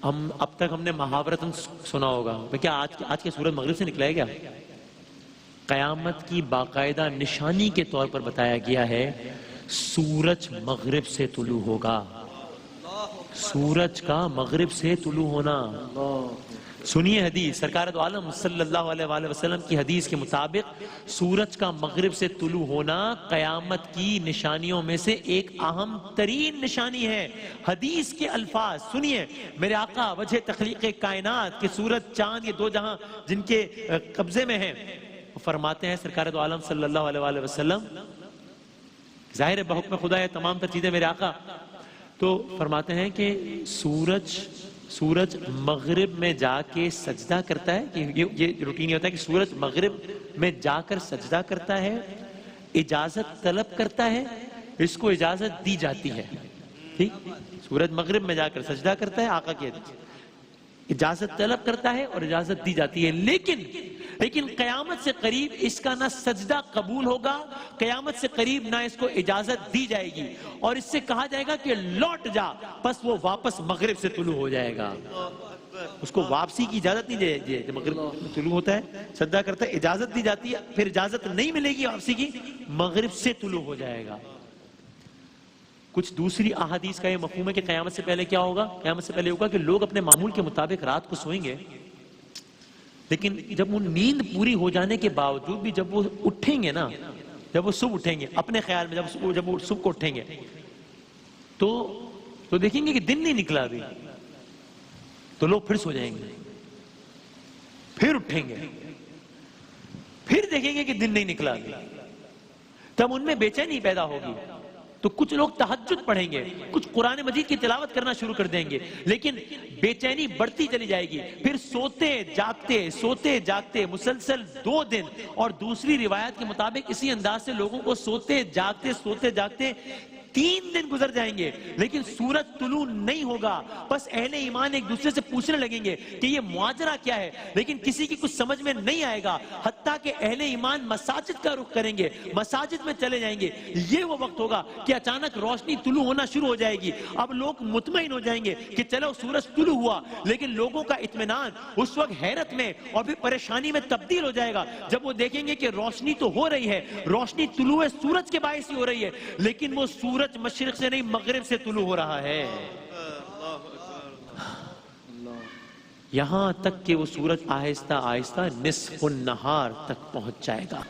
اب تک ہم نے محاورتاً سنا ہوگا کیا آج کے سورج مغرب سے نکلا ہے کیا؟ قیامت کی باقاعدہ نشانی کے طور پر بتایا گیا ہے سورج مغرب سے طلوع ہوگا. سورج کا مغرب سے طلوع ہونا. سنیے حدیث سرکار دو عالم صلی اللہ علیہ وآلہ وسلم کی حدیث کے مطابق سورج کا مغرب سے طلوع ہونا قیامت کی نشانیوں میں سے ایک اہم ترین نشانی ہے. حدیث کے الفاظ سنیے میرے آقا وجہ تخلیق کائنات کہ سورج چاند یہ دو جہاں جن کے قبضے میں ہیں فرماتے ہیں سرکار دو عالم صلی اللہ علیہ وآلہ وسلم ظاہر بحکم خدا ہے تمام تر چیزیں میرے آقا تو فرماتے ہیں کہ سورج مغرب میں جا کے سجدہ کرتا ہے کہ یہ روٹین ہوتا ہے کہ سورج مغرب میں جا کر سجدہ کرتا ہے اجازت طلب کرتا ہے اس کو اجازت دی جاتی ہے. ٹھیک سورج مغرب میں جا کر سجدہ کرتا ہے آقا کی اجازت طلب کرتا ہے اور اجازت دی جاتی ہے لیکن قیامت سے قریب اس کا نہ سجدہ قبول ہوگا قیامت سے قریب نہ اس کو اجازت دی جائے گی اور اس سے کہا جائے گا کہ لوٹ جا پس وہ واپس مغرب سے طلوع ہو جائے گا. اس کو واپسی کی اجازت نہیں دے جب مغرب طلوع ہوتا ہے سجدہ کرتا ہے اجازت دی جاتی ہے پھر اجازت نہیں ملے گی واپسی کی مغرب سے طلوع ہو جائے گا. کچھ دوسری احادیث کا یہ مفہوم ہے کہ قیامت سے پہلے کیا ہوگا؟ قیامت سے پہلے ہوگا کہ لوگ اپنے معمول کے مطابق رات کو سوئیں گے لیکن جب وہ نیند پوری ہو جانے کے باوجود بھی جب وہ اٹھیں گے نا جب وہ صبح اٹھیں گے اپنے خیال میں جب وہ صبح کو اٹھیں گے تو دیکھیں گے کہ دن نہیں نکلا ابھی تو لوگ پھر سو جائیں گے پھر اٹھیں گے پھر دیکھیں گے کہ دن نہیں نکلا ابھی تب ان میں بے چینی پیدا ہوگی تو کچھ لوگ تہجد پڑھیں گے کچھ قرآن مجید کی تلاوت کرنا شروع کر دیں گے لیکن بے چینی بڑھتی چلی جائے گی پھر سوتے جاگتے مسلسل 2 دن اور دوسری روایت کے مطابق اسی انداز سے لوگوں کو سوتے جاگتے 3 دن گزر جائیں گے لیکن سورج طلوع نہیں ہوگا. بس اہل ایمان ایک دوسرے سے پوچھنے لگیں گے کہ یہ ماجرا کیا ہے لیکن کسی کی کچھ سمجھ میں نہیں آئے گا حتیٰ کہ اہل ایمان مساجد کا رخ کریں گے مساجد میں چلے جائیں گے. یہ وہ وقت ہوگا کہ اچانک روشنی طلوع ہونا شروع ہو جائے گی. اب لوگ مطمئن ہو جائیں گے کہ چلو سورج طلوع ہوا لیکن لوگوں کا اطمینان اس وقت حیرت میں اور پھر پریشانی میں تبدیل ہو جائے گا جب وہ دیکھیں گے کہ روشنی تو ہو رہی ہے روشنی طلوع سورج کے باعث ہی ہو رہی ہے لیکن وہ سورج مشرق سے نہیں مغرب سے طلوع ہو رہا ہے. یہاں تک کہ وہ سورج آہستہ آہستہ نصف النہار تک پہنچ جائے گا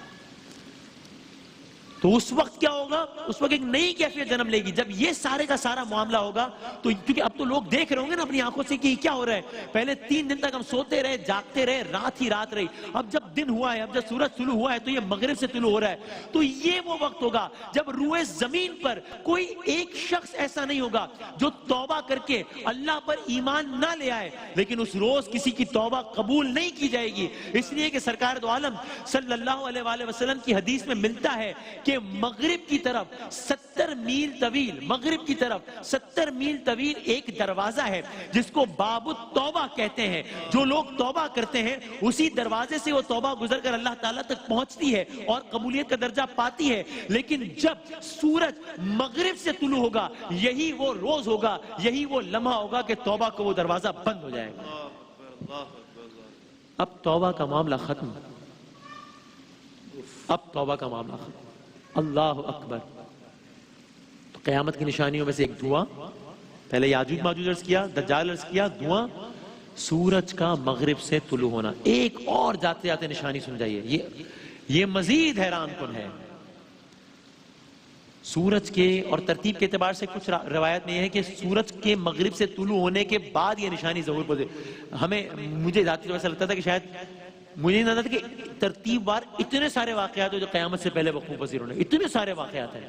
تو اس وقت کیا ہوگا؟ اس وقت ایک نئی کیفیت جنم لے گی. جب یہ سارے کا سارا معاملہ ہوگا تو کیونکہ اب تو لوگ دیکھ رہے ہوں گے نا اپنی آنکھوں سے کہ کیا ہو رہا ہے. پہلے 3 دن تک ہم سوتے رہے جاگتے رہے رات ہی رات رہی. اب جب دن ہوا ہے اب جب سورج طلوع ہوا ہے تو یہ مغرب سے طلوع ہو رہا ہے. تو یہ وہ وقت ہوگا جب روئے زمین پر کوئی ایک شخص ایسا نہیں ہوگا جو توبہ کر کے اللہ پر ایمان نہ لے آئے لیکن اس روز کسی کی توبہ قبول نہیں کی جائے گی. اس لیے کہ سرکار دو عالم صلی اللہ علیہ وآلہ وسلم کی حدیث میں ملتا ہے کہ مغرب کی طرف 70 میل طویل مغرب کی طرف 70 میل طویل ایک دروازہ ہے جس کو باب التوبہ کہتے ہیں. جو لوگ توبہ کرتے ہیں اسی دروازے سے وہ توبہ گزر کر اللہ تعالیٰ تک پہنچتی ہے اور قبولیت کا درجہ پاتی ہے. لیکن جب سورج مغرب سے طلوع ہوگا یہی وہ روز ہوگا یہی وہ لمحہ ہوگا کہ توبہ کا وہ دروازہ بند ہو جائے گا. اب توبہ کا معاملہ ختم. اب توبہ کا معاملہ ختم. اللہ اکبر. تو قیامت کی نشانیوں میں سے ایک دھواں پہلے یاجوج ماجوج عرض کیا دجال عرض کیا دھواں سورج کا مغرب سے طلوع ہونا. ایک اور جاتے جاتے نشانی سن جائیے یہ مزید حیران کن ہے. سورج کے اور ترتیب کے اعتبار سے کچھ روایت میں یہ ہے کہ سورج کے مغرب سے طلوع ہونے کے بعد یہ نشانی ظہور پذیر. مجھے ذاتی طور سے لگتا تھا کہ شاید مجھے نہیں لگتا کہ ترتیب بار اتنے سارے واقعات ہیں جو قیامت سے پہلے وقوع پذیر ہونے اتنے سارے واقعات ہیں